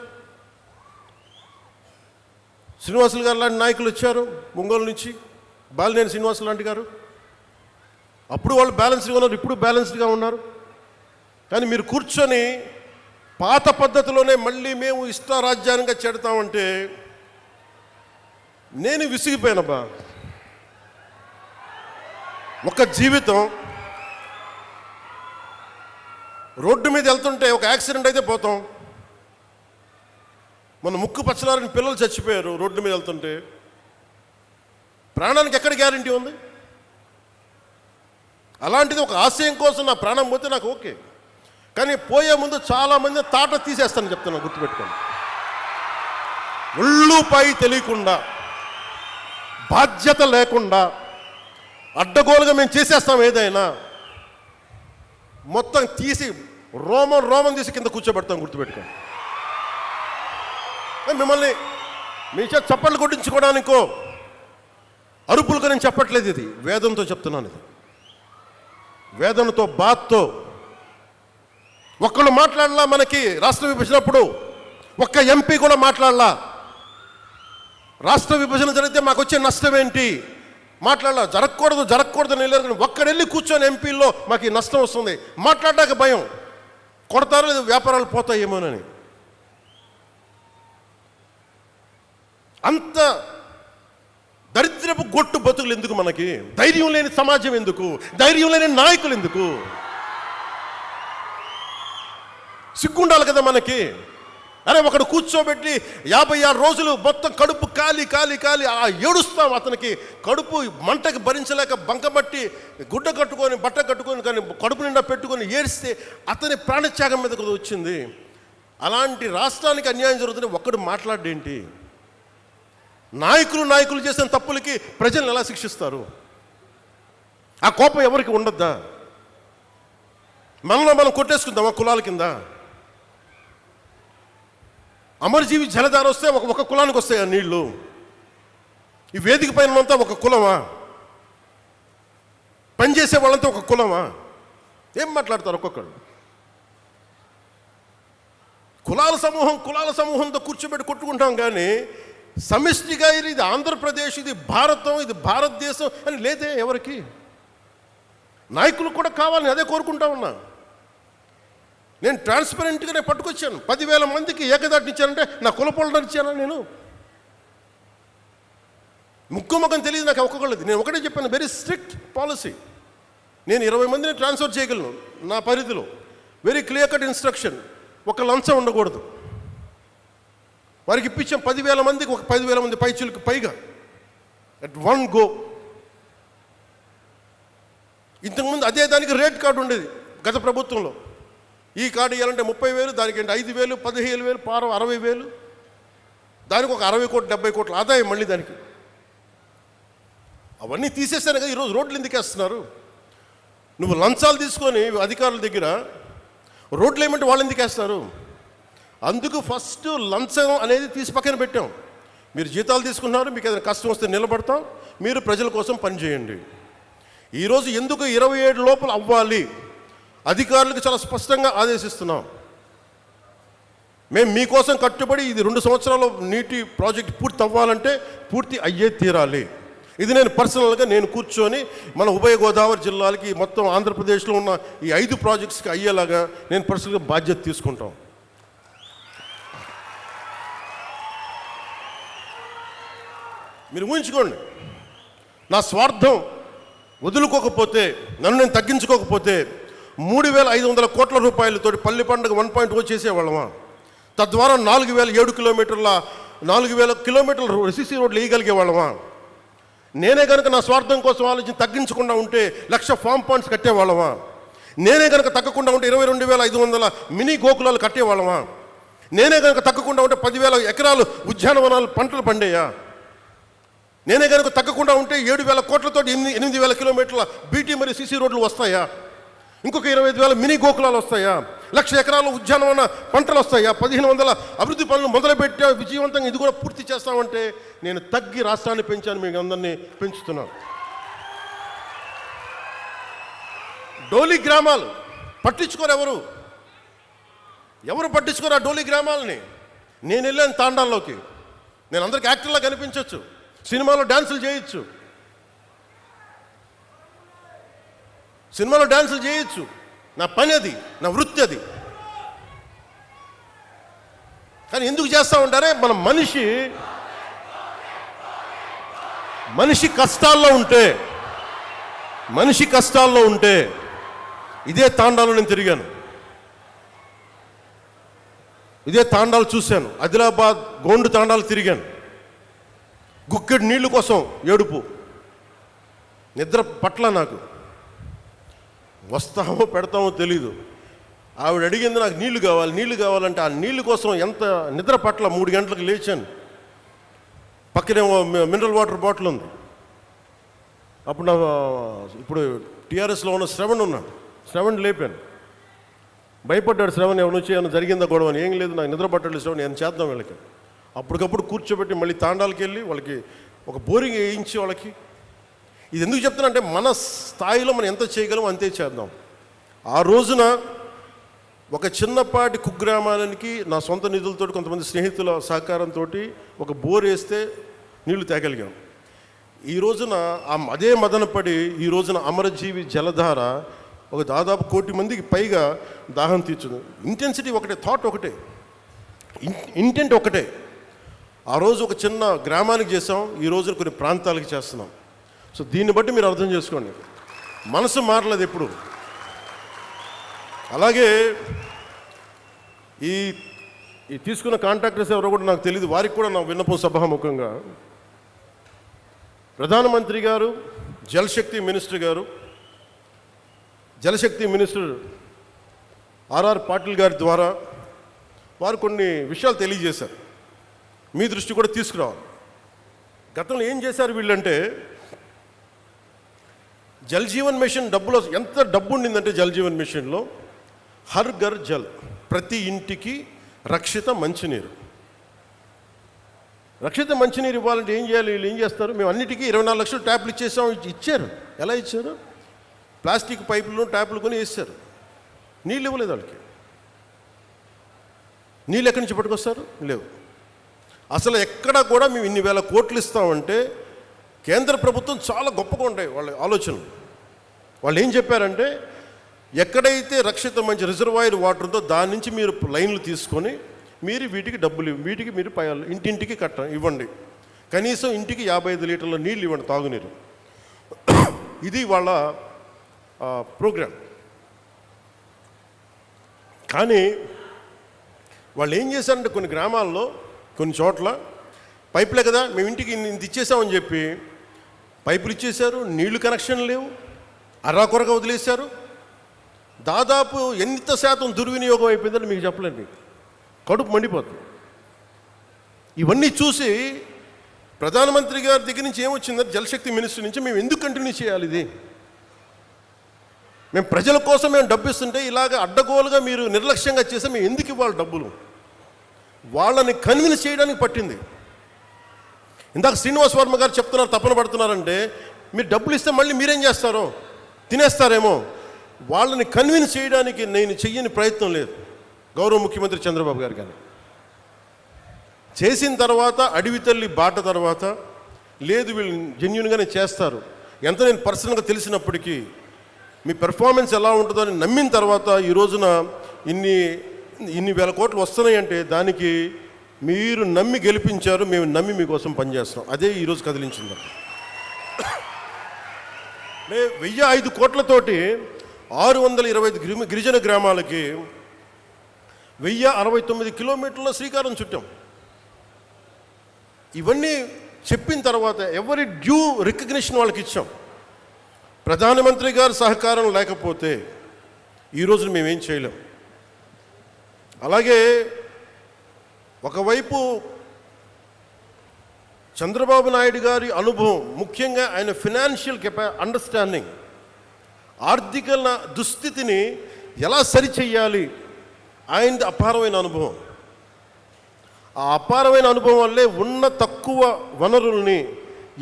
S1: శ్రీనివాసులు గారు లాంటి నాయకులు వచ్చారు ఒంగోలు నుంచి, బాలినేని శ్రీనివాసులు లాంటి గారు. అప్పుడు వాళ్ళు బ్యాలెన్స్డ్గా ఉన్నారు, ఇప్పుడు బ్యాలెన్స్డ్గా ఉన్నారు. కానీ మీరు కూర్చొని పాత పద్ధతిలోనే మళ్ళీ మేము ఇష్టారాజ్యానంగా చెడతామంటే నేను విసిగిపోయానబ్బా. ఒక జీవితం రోడ్డు మీద వెళ్తుంటే ఒక యాక్సిడెంట్ అయితే పోతాం, మన ముక్కు పచ్చలారని పిల్లలు చచ్చిపోయారు రోడ్డు మీద వెళ్తుంటే. ప్రాణానికి ఎక్కడ గ్యారంటీ ఉంది? అలాంటిది ఒక ఆశయం కోసం నా ప్రాణం పోతే నాకు ఓకే, కానీ పోయే ముందు చాలామంది తాట తీసేస్తానని చెప్తున్నాను, గుర్తుపెట్టుకోండి. ఒళ్ళుపై తెలియకుండా, బాధ్యత లేకుండా, అడ్డగోలుగా మేము చేసేస్తాం ఏదైనా, మొత్తం తీసి రోమం తీసి కింద కూర్చోబెడతాం, గుర్తుపెట్టుకోండి. మిమ్మల్ని మీ చేత చప్పట్లు కొట్టించుకోవడానికో అరుపులుగా నేను చెప్పట్లేదు, ఇది వేదంతో చెప్తున్నాను. ఇది వేదనతో, బాధతో. ఒక్కళ్ళు మాట్లాడలా, మనకి రాష్ట్ర విభజనప్పుడు ఒక్క ఎంపీ కూడా మాట్లాడలా. రాష్ట్ర విభజన జరిగితే మాకు వచ్చే నష్టం ఏంటి మాట్లాడలా. జరగకూడదు నేను ఒక్కడెళ్ళి కూర్చొని ఎంపీల్లో మాకు ఈ నష్టం వస్తుంది మాట్లాడడానికి భయం, కొడతారో లేదు వ్యాపారాలు పోతాయేమోనని. అంత దరిద్రపు గొట్టు బతుకులు ఎందుకు మనకి? ధైర్యం లేని సమాజం ఎందుకు? ధైర్యం లేని నాయకులు ఎందుకు? సిగ్గుండాలి కదా మనకి. అరే ఒకడు కూర్చోబెట్టి 56 రోజులు మొత్తం కడుపు కాలి ఏడుస్తాం. అతనికి కడుపు మంటకి భరించలేక బంకబట్టి గుడ్డ కట్టుకొని బట్ట కట్టుకొని కానీ కడుపు నిండా పెట్టుకొని ఏడిస్తే అతని ప్రాణత్యాగం మీద వచ్చింది. అలాంటి రాష్ట్రానికి అన్యాయం జరుగుతుంది, ఒక్కడు మాట్లాడేంటి? నాయకులు చేసిన తప్పులకి ప్రజలను ఎలా శిక్షిస్తారు? ఆ కోపం ఎవరికి ఉండద్దా? మనలో మనం కొట్టేసుకుందామా కులాల కింద? అమరజీవి జలధార వస్తే ఒక కులానికి వస్తాయి ఆ నీళ్లు. ఈ వేదిక పైన అంతా ఒక కులమా? పనిచేసే వాళ్ళంతా ఒక కులమా? ఏం మాట్లాడతారు ఒక్కొక్కడు? కులాల సమూహంతో కూర్చోబెట్టి కొట్టుకుంటాం, కానీ సమిష్టిగా ఇది ఆంధ్రప్రదేశ్, ఇది భారతం, ఇది భారతదేశం అని లేదే ఎవరికి. నాయకులు కూడా కావాలని అదే కోరుకుంటా ఉన్నా. నేను ట్రాన్స్పరెంట్గానే పట్టుకొచ్చాను. 10,000 మందికి ఏకదాటిని ఇచ్చానంటే నా కులపొలను ఇచ్చానా? నేను ముక్కుముఖం తెలియదు నాకు ఒక్కొక్కళ్ళది. నేను ఒకటే చెప్పాను, వెరీ స్ట్రిక్ట్ పాలసీ. నేను 20 మందిని ట్రాన్స్ఫర్ చేయగలను నా పరిధిలో. Very clear cut instruction. ఒక లంచం ఉండకూడదు. వారికి ఇప్పించాం 10,000 మందికి, ఒక 10,000 మంది పైచులకు పైగా అట్ వన్ గో. ఇంతకుముందు అదే దానికి రేట్ కార్డు ఉండేది గత ప్రభుత్వంలో. ఈ కార్డు ఇవ్వాలంటే 30,000, దానికి 5,000, 15,000, పారం 60,000, దానికి ఒక 60 కోట్లు 70 కోట్ల ఆదాయం మళ్ళీ దానికి. అవన్నీ తీసేస్తాను కదా. ఈరోజు రోడ్లు ఎందుకు వేస్తున్నారు? నువ్వు లంచాలు తీసుకొని అధికారుల దగ్గర రోడ్లు ఏమంటే వాళ్ళు ఎందుకు వేస్తారు? అందుకు ఫస్ట్ లంచం అనేది తీసి పక్కన పెట్టాం. మీరు జీతాలు తీసుకున్నారు, మీకు ఏదైనా కష్టం వస్తే నిలబడతాం, మీరు ప్రజల కోసం పనిచేయండి. ఈరోజు ఎందుకు 27 లోపల అవ్వాలి అధికారులకు చాలా స్పష్టంగా ఆదేశిస్తున్నాం. మేము మీకోసం కట్టుబడి ఇది 2 సంవత్సరాల నీటి ప్రాజెక్ట్ పూర్తి అవ్వాలంటే పూర్తి అయ్యే తీరాలి. ఇది నేను పర్సనల్గా నేను కూర్చొని మన ఉభయ గోదావరి జిల్లాలకి మొత్తం ఆంధ్రప్రదేశ్లో ఉన్న ఈ 5 ప్రాజెక్ట్స్కి అయ్యేలాగా నేను పర్సనల్గా బాధ్యత తీసుకుంటాం. మీరు ఊహించుకోండి, నా స్వార్థం వదులుకోకపోతే, నన్ను నేను తగ్గించుకోకపోతే 3,500 కోట్ల రూపాయలతో పల్లి పండుగ 1.0 చేసేవాళ్ళమా? తద్వారా 4,007 కిలోమీటర్ల సిసి రోడ్లు వేయగలిగే వాళ్ళమా? నేనే కనుక నా స్వార్థం కోసం ఆలోచించి తగ్గించకుండా ఉంటే 1,00,000 ఫామ్ పాండ్స్ కట్టేవాళ్ళమా? నేనే కనుక తగ్గకుండా ఉంటే 22,500 మినీ గోకులాలు కట్టేవాళ్ళమా? నేనే కనుక తగ్గకుండా ఉంటే 10,000 ఎకరాలు ఉద్యానవనాలు పంటలు పండేయా? నేనే కనుక తగ్గకుండా ఉంటే 7,000 కోట్లతో 8,000 కిలోమీటర్ల బీటీ మరియు సిసి రోడ్లు వస్తాయా? ఇంకొక 25,000 మినీ గోకులాలు వస్తాయా? 1,00,000 ఎకరాలు ఉద్యానవన పంటలు వస్తాయా? 1,500 అభివృద్ధి పనులు మొదలుపెట్టా విజయవంతంగా ఇది కూడా పూర్తి చేస్తామంటే నేను తగ్గి రాష్ట్రాన్ని పెంచాను, మీకు అందరినీ పెంచుతున్నాను. డోలీ గ్రామాలు పట్టించుకోరు ఎవరు పట్టించుకోరు ఆ డోలీ గ్రామాలని. నేను వెళ్ళాను తాండాల్లోకి. నేను అందరికి యాక్టర్లా కనిపించవచ్చు, సినిమాలో డ్యాన్సులు చేయొచ్చు, నా పని అది, నా వృత్తి అది. కానీ ఎందుకు చేస్తూ ఉంటారే? మన మనిషి కష్టాల్లో ఉంటే ఇదే తాండాలో నేను తిరిగాను. ఇదే తాండాలు చూశాను. ఆదిలాబాద్ గోండు తాండాలు తిరిగాను. గుక్కెడు నీళ్లు కోసం ఏడుపు, నిద్ర పట్ల నాకు. వస్తామో పెడతామో తెలీదు. ఆవిడ అడిగింది నాకు నీళ్లు కావాలంటే ఆ నీళ్లు కోసం ఎంత నిద్ర పట్ల. 3 గంటలకు లేచాను. పక్కనే మినరల్ వాటర్ బాటిల్ ఉంది. అప్పుడు ఇప్పుడు టీఆర్ఎస్లో ఉన్న శ్రవణ్ ఉన్నాడు. శ్రవణ్ లేపాను. భయపడ్డాడు శ్రవణ్, ఎవరు వచ్చి ఏమైనా జరిగిందా గొడవ అని. ఏం లేదు, నాకు నిద్ర పట్టలేదు శ్రవణ్, ఏం చేద్దాం వీళ్ళకి. అప్పటికప్పుడు కూర్చోబెట్టి మళ్ళీ తాండాలకి వెళ్ళి వాళ్ళకి ఒక బోరింగ్ వేయించి వాళ్ళకి. ఇది ఎందుకు చెప్తున్నా అంటే మన స్థాయిలో మనం ఎంత చేయగలం అంతే చేద్దాం. ఆ రోజున ఒక చిన్నపాటి కుగ్రామానికి నా సొంత నిధులతో కొంతమంది స్నేహితుల సహకారంతో ఒక బోర్ వేస్తే నీళ్లు తేగలిగాం. ఈ రోజున అదే మదనపడి ఈ రోజున అమరజీవి జలధార ఒక దాదాపు 1 కోటి మందికి పైగా దాహం తీర్చుంది. ఇంటెన్సిటీ ఒకటే, థాట్ ఒకటే, ఇంటెంట్ ఒకటే. ఆ రోజు ఒక చిన్న గ్రామానికి చేసాం, ఈ రోజున కొన్ని ప్రాంతాలకు చేస్తున్నాం. సో దీన్ని బట్టి మీరు అర్థం చేసుకోండి, మనసు మారలేదు ఎప్పుడు. అలాగే ఈ తీసుకున్న కాంట్రాక్టర్స్ ఎవరో కూడా నాకు తెలియదు, వారికి కూడా నా విన్నపం సభాముఖంగా. ప్రధానమంత్రి గారు, జలశక్తి మినిస్టర్ గారు, జలశక్తి మినిస్టర్ ఆర్ఆర్ పాటిల్ గారి ద్వారా వారు కొన్ని విషయాలు తెలియజేశారు. మీ దృష్టి కూడా తీసుకురావాలి. గతంలో ఏం చేశారు వీళ్ళంటే, జల్ జీవన్ మిషన్ డబ్బులో ఎంత డబ్బు ఉండిందంటే, జల్ జీవన్ మిషన్లో హర్ ఘర్ జల్, ప్రతి ఇంటికి రక్షిత మంచినీరు. రక్షిత మంచినీరు ఇవ్వాలంటే ఏం చేయాలి? వీళ్ళు ఏం చేస్తారు? మేము అన్నిటికీ 24 లక్షలు ట్యాప్లు ఇచ్చేసాం. ఇచ్చారు. ఎలా ఇచ్చారు? ప్లాస్టిక్ పైపులు ట్యాపులు కొని వేస్తారు. నీళ్ళు ఇవ్వలేదు వాళ్ళకి. నీళ్ళు ఎక్కడి నుంచి పట్టుకొస్తారు? లేవు. అసలు ఎక్కడ కూడా మేము ఇన్ని వేల కోట్లు ఇస్తామంటే కేంద్ర ప్రభుత్వం చాలా గొప్పగా ఉంటాయి వాళ్ళ ఆలోచనలు. వాళ్ళు ఏం చెప్పారంటే, ఎక్కడైతే రక్షిత మంచి రిజర్వాయర్ వాటర్ ఉందో దాని నుంచి మీరు లైన్లు తీసుకొని మీరు వీటికి డబ్బులు, వీటికి మీరు ఇంటింటికి ఇవ్వండి. కనీసం ఇంటికి 55 లీటర్ల నీళ్ళు ఇవ్వండి, తాగునీరు. ఇది వాళ్ళ ప్రోగ్రాం. కానీ వాళ్ళు ఏం చేశారంటే, కొన్ని గ్రామాల్లో కొన్ని చోట్ల పైపులే కదా మేము ఇంటికి ఇంత ఇచ్చేసామని చెప్పి పైపులు ఇచ్చేశారు. నీళ్లు కనెక్షన్ లేవు, అర్రాకొరగా వదిలేశారు. దాదాపు ఎంత శాతం దుర్వినియోగం అయిపోయిందని మీకు చెప్పలేండి, కడుపు మండిపోతుంది. ఇవన్నీ చూసి ప్రధానమంత్రి గారి దగ్గర నుంచి ఏమొచ్చిందంటే, జలశక్తి మినిస్టర్ నుంచి, మేము ఎందుకు కంటిన్యూ చేయాలి ఇది? మేము ప్రజల కోసం మేము డబ్బు ఇస్తుంటే ఇలాగ అడ్డగోలుగా మీరు నిర్లక్ష్యంగా చేస్తే మేము ఎందుకు ఇవ్వాలి డబ్బులు? వాళ్ళని కన్విన్స్ చేయడానికి పట్టింది. ఇందాక శ్రీనివాస్ వర్మ గారు చెప్తున్నారు, తపన పడుతున్నారంటే, మీరు డబ్బులు ఇస్తే మళ్ళీ మీరేం చేస్తారో, తినేస్తారేమో. వాళ్ళని కన్విన్స్ చేయడానికి నేను చెయ్యని ప్రయత్నం లేదు. గౌరవ ముఖ్యమంత్రి చంద్రబాబు గారు కానీ చేసిన తర్వాత, అడవి తల్లి బాట తర్వాత, లేదు వీళ్ళు జెన్యూన్గానే చేస్తారు, ఎంత నేను పర్సనల్గా తెలిసినప్పటికీ మీ పెర్ఫార్మెన్స్ ఎలా ఉంటుందో అని నమ్మిన తర్వాత ఈ రోజున ఇన్ని వేల కోట్లు వస్తున్నాయంటే దానికి మీరు నమ్మి గెలిపించారు, మేము నమ్మి మీకోసం పనిచేస్తున్నాం. అదే ఈరోజు కదిలించింది. 1005 కోట్లతోటి 625 గిరిజన గ్రామాలకి 1069 కిలోమీటర్ల శ్రీకారం చుట్టాం. ఇవన్నీ చెప్పిన తర్వాత ఎవరి డ్యూ రికగ్నిషన్ వాళ్ళకి ఇచ్చాం. ప్రధానమంత్రి గారి సహకారం లేకపోతే ఈరోజు మేమేం చేయలేం. అలాగే ఒకవైపు చంద్రబాబు నాయుడు గారి అనుభవం, ముఖ్యంగా ఆయన ఫినాన్షియల్ అండర్స్టాండింగ్, ఆర్థిక దుస్థితిని ఎలా సరిచెయ్యాలి, ఆయనది అపారమైన అనుభవం. ఆ అపారమైన అనుభవం వల్లే ఉన్న తక్కువ వనరుల్ని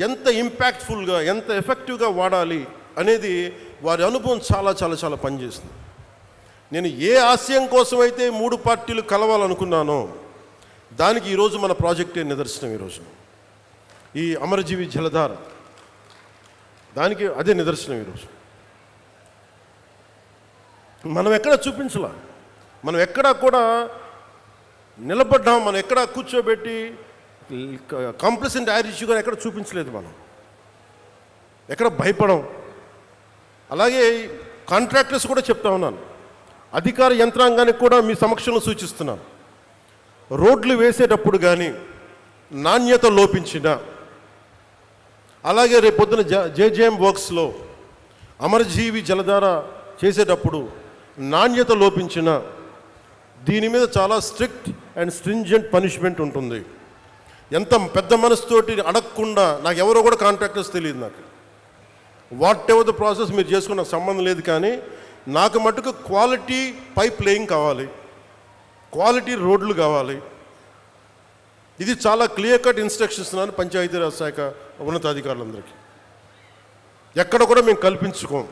S1: ఎంత ఇంపాక్ట్ఫుల్గా, ఎంత ఎఫెక్టివ్గా వాడాలి అనేది వారి అనుభవం చాలా చాలా చాలా పనిచేస్తుంది. నేను ఏ ఆశయం కోసమైతే 3 పార్టీలు కలవాలనుకున్నానో దానికి ఈరోజు మన ప్రాజెక్టే నిదర్శనం. ఈరోజు ఈ అమరజీవి జలధార దానికి అదే నిదర్శనం. ఈరోజు మనం ఎక్కడ చూపించలా, మనం ఎక్కడా కూడా నిలబడ్డాం, మనం ఎక్కడ కూర్చోబెట్టి కాంప్లసెంట్ యాటిట్యూడ్గా ఎక్కడ చూపించలేదు, మనం ఎక్కడ భయపడం. అలాగే కాంట్రాక్టర్స్ కూడా చెప్తా ఉన్నాను, అధికార యంత్రాంగానికి కూడా మీ సమక్షంలో సూచిస్తున్నాను, రోడ్లు వేసేటప్పుడు కానీ నాణ్యత లోపించిన, అలాగే రేపొద్దున జేజేఎం వర్క్స్లో అమరజీవి జలధార చేసేటప్పుడు నాణ్యత లోపించిన, దీని మీద చాలా స్ట్రిక్ట్ అండ్ స్ట్రింజెంట్ పనిష్మెంట్ ఉంటుంది. ఎంత పెద్ద మనసుతోటి అడగకుండా, నాకు ఎవరో కూడా కాంట్రాక్టర్స్ తెలియదు, నాకు వాట్ ఎవర్ ద ప్రాసెస్ మీరు చేసుకున్న సంబంధం లేదు, కానీ నాకు మటుకు క్వాలిటీ పైప్ లేయింగ్ కావాలి, క్వాలిటీ రోడ్లు కావాలి. ఇది చాలా క్లియర్ కట్ ఇన్స్ట్రక్షన్స్ ఇస్తున్నాను పంచాయతీరాజ్ శాఖ ఉన్నతాధికారులందరికీ. ఎక్కడ కూడా మేము కల్పించుకోం.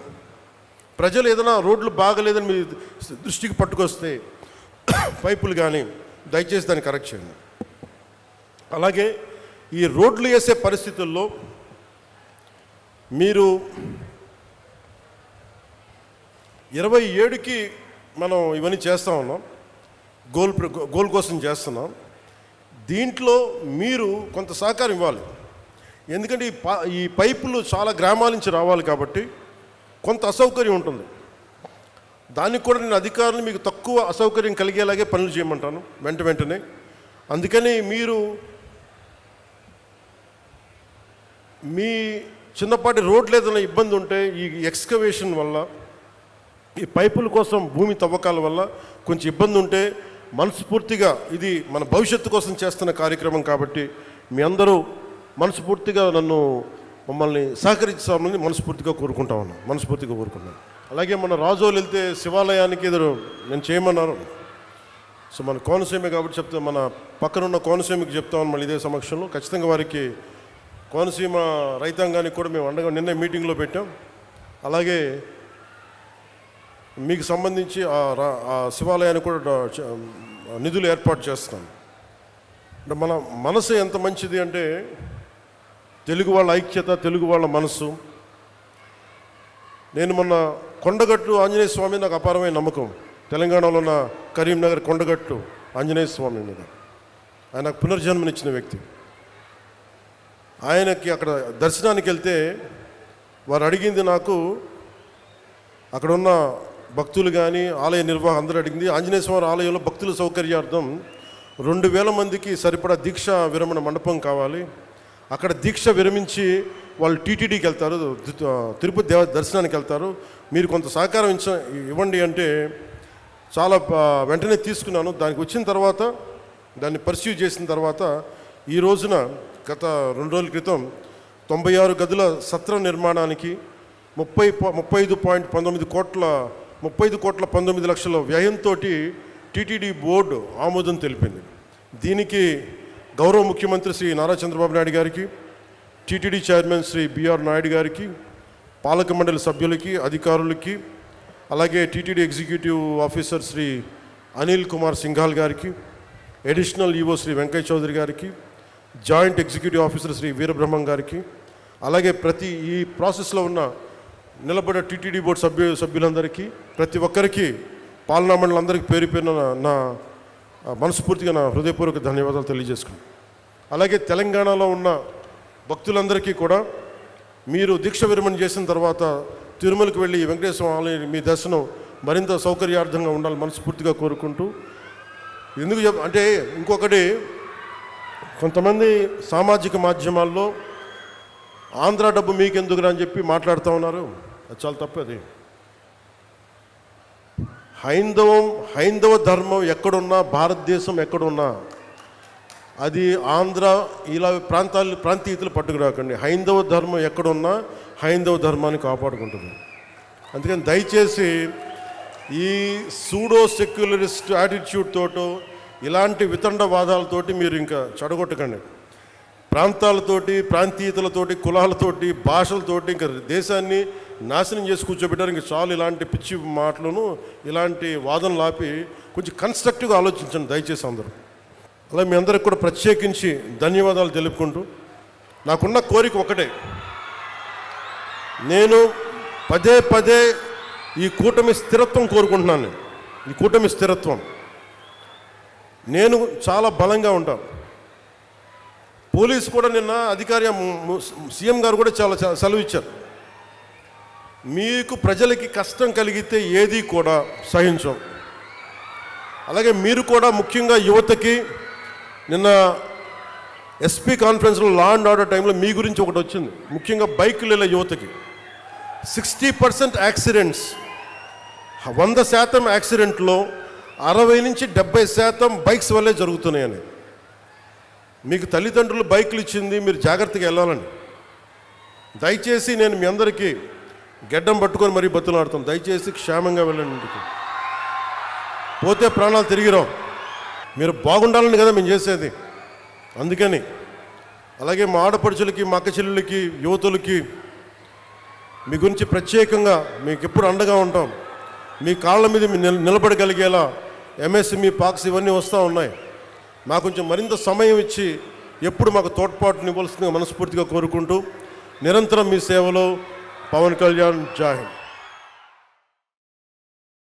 S1: ప్రజలు ఏదైనా రోడ్లు బాగలేదని మీ దృష్టికి పట్టుకొస్తే పైపులు కానీ దయచేసి దాన్ని కరెక్ట్ చేయండి. అలాగే ఈ రోడ్లు వేసే పరిస్థితుల్లో మీరు 27కి మనం ఇవన్నీ చేస్తూ ఉన్నాం, గోల్ కోసం చేస్తున్నాం. దీంట్లో మీరు కొంత సహకారం ఇవ్వాలి. ఎందుకంటే ఈ పైపులు చాలా గ్రామాల నుంచి రావాలి కాబట్టి కొంత అసౌకర్యం ఉంటుంది. దానికి కూడా నేను అధికారులు మీకు తక్కువ అసౌకర్యం కలిగేలాగే పనులు చేయమంటాను వెంటనే. అందుకని మీరు మీ చిన్నపాటి రోడ్లు ఏదైనా ఇబ్బంది ఉంటే ఈ ఎక్స్కవేషన్ వల్ల, ఈ పైపుల కోసం భూమి తవ్వకాల వల్ల కొంచెం ఇబ్బంది ఉంటే మనస్ఫూర్తిగా, ఇది మన భవిష్యత్తు కోసం చేస్తున్న కార్యక్రమం కాబట్టి మీ అందరూ మనస్ఫూర్తిగా మమ్మల్ని సహకరించామని మనస్ఫూర్తిగా కోరుకుంటున్నాను. అలాగే మన రాజోలు వెళ్తే శివాలయానికి ఎదురు నేను చేయమన్నారు. సో మన కోనసీమ కాబట్టి చెప్తే, మన పక్కనున్న కోనసీమకి చెప్తామని మళ్ళీ ఇదే సమక్షంలో ఖచ్చితంగా వారికి, కోనసీమ రైతాంగానికి కూడా మేము అండగా నిన్నే మీటింగ్లో పెట్టాం. అలాగే మీకు సంబంధించి ఆ శివాలయానికి కూడా నిధులు ఏర్పాటు చేస్తాం. అంటే మన మనసు ఎంత మంచిది అంటే, తెలుగు వాళ్ళ ఐక్యత, తెలుగు వాళ్ళ మనసు. నేను మొన్న కొండగట్టు ఆంజనేయ స్వామి నాకు అపారమైన నమ్మకం. తెలంగాణలో ఉన్న కరీంనగర్ కొండగట్టు ఆంజనేయ స్వామి మీద ఆయన నాకు పునర్జన్మనిచ్చిన వ్యక్తి. ఆయనకి అక్కడ దర్శనానికి వెళ్తే వారు అడిగింది, నాకు అక్కడ ఉన్న భక్తులు కానీ ఆలయ నిర్వాహకులు అందరూ అడిగింది, ఆంజనేయ స్వామి ఆలయంలో భక్తుల సౌకర్యార్థం 2000 మందికి సరిపడా దీక్ష విరమణ మండపం కావాలి. అక్కడ దీక్ష విరమించి వాళ్ళు టీటీడీకి వెళ్తారు, తిరుపతి దర్శనానికి వెళ్తారు, మీరు కొంత సహకారం ఇవ్వండి అంటే చాలా వెంటనే తీసుకున్నాను. దానికి వచ్చిన తర్వాత, దాన్ని పర్స్యూ చేసిన తర్వాత, ఈ రోజున గత 2 రోజుల క్రితం 96 గదుల సత్రం నిర్మాణానికి 35 కోట్ల 19 లక్షల వ్యయంతో టీటీడీ బోర్డు ఆమోదం తెలిపింది. దీనికి గౌరవ ముఖ్యమంత్రి శ్రీ నారా చంద్రబాబు నాయుడు గారికి, టీటీడీ చైర్మన్ శ్రీ బిఆర్ నాయుడు గారికి, పాలక మండలి సభ్యులకి, అధికారులకి, అలాగే టీటీడీ ఎగ్జిక్యూటివ్ ఆఫీసర్ శ్రీ అనిల్ కుమార్ సింఘాల్ గారికి, అడిషనల్ ఈవో శ్రీ వెంకయ్య చౌదరి గారికి, joint executive officer Shri Veerabrahmam గారికి, అలాగే ప్రతి ఈ ప్రాసెస్లో ఉన్న నిలబడ్డ టీటీడీ బోర్డు సభ్యులందరికీ, ప్రతి ఒక్కరికి, పాలనా మండలందరికీ పేరు పేరున నా మనస్ఫూర్తిగా నా హృదయపూర్వక ధన్యవాదాలు తెలియజేసుకున్నాను. అలాగే తెలంగాణలో ఉన్న భక్తులందరికీ కూడా మీరు దీక్ష విరమణ చేసిన తర్వాత తిరుమలకు వెళ్ళి వెంకటేశ్వర ఆలయం మీ దర్శనం మరింత సౌకర్యార్థంగా ఉండాలని మనస్ఫూర్తిగా కోరుకుంటూ, ఎందుకు అంటే ఇంకొకటి, కొంతమంది సామాజిక మాధ్యమాల్లో ఆంధ్ర డబ్బు మీకెందుకురా అని చెప్పి మాట్లాడుతూ ఉన్నారు. అది చాలా తప్పది. హైందవ ధర్మం ఎక్కడున్నా, భారతదేశం ఎక్కడున్నా, అది ఆంధ్ర ఇలా ప్రాంతీయతలు పట్టుకురాకండి. హైందవ ధర్మం ఎక్కడున్నా హైందవ ధర్మాన్ని కాపాడుకుంటుంది. అందుకని దయచేసి ఈ సూడో సెక్యులరిస్ట్ యాటిట్యూడ్ తోటో, ఇలాంటి వితండవాదాలతోటి మీరు ఇంకా చెడగొట్టకండి. ప్రాంతాలతోటి, ప్రాంతీయతలతోటి, కులాలతోటి, భాషలతోటి ఇంకా దేశాన్ని నాశనం చేసి కూర్చోబెట్టారు. ఇంక చాలు ఇలాంటి పిచ్చి మాటలను, ఇలాంటి వాదనలు ఆపి కొంచెం కన్స్ట్రక్టివ్గా ఆలోచించండి దయచేసి అందరూ. అలా మీ అందరికి కూడా ప్రత్యేకించి ధన్యవాదాలు తెలుపుకుంటూ, నాకున్న కోరిక ఒకటే, నేను పదే ఈ కూటమి స్థిరత్వం కోరుకుంటున్నాను. ఈ కూటమి స్థిరత్వం, నేను చాలా బలంగా ఉంటాను. పోలీసు కూడా నిన్న అధికారి సీఎం గారు కూడా చాలా సెలవు ఇచ్చారు. మీకు ప్రజలకి కష్టం కలిగితే ఏది కూడా సహించం. అలాగే మీరు కూడా ముఖ్యంగా యువతకి నిన్న ఎస్పీ కాన్ఫరెన్స్లో లా అండ్ ఆర్డర్ టైంలో మీ గురించి ఒకటి వచ్చింది, ముఖ్యంగా బైకుల యువతకి 60% యాక్సిడెంట్స్, 100% యాక్సిడెంట్లో 60 నుంచి 70% బైక్స్ వల్లే జరుగుతున్నాయని. మీకు తల్లిదండ్రులు బైకులు ఇచ్చింది, మీరు జాగ్రత్తగా వెళ్ళాలండి. దయచేసి నేను మీ అందరికీ గెడ్డం పట్టుకొని మరీ బతులాడుతాను, దయచేసి క్షేమంగా వెళ్ళండి ఇంటికి. పోతే ప్రాణాలు తిరిగిరావు. మీరు బాగుండాలని కదా మేము చేసేది. అందుకని అలాగే మా ఆడపడుచులకి, మా అక్క చెల్లెలకి, యువతులకి మీ గురించి ప్రత్యేకంగా మీకు ఎప్పుడు అండగా ఉంటాం. మీ కాళ్ళ మీద నిలబడగలిగేలా ఎంఎస్ఎంఈ పాక్స్ ఇవన్నీ వస్తూ ఉన్నాయి. మాకు కొంచెం మరింత సమయం ఇచ్చి ఎప్పుడు మాకు తోడ్పాటునివ్వాల్సిందిగా మనస్ఫూర్తిగా కోరుకుంటూ, నిరంతరం మీ సేవలో పవన్ కళ్యాణ్. జై హింద్.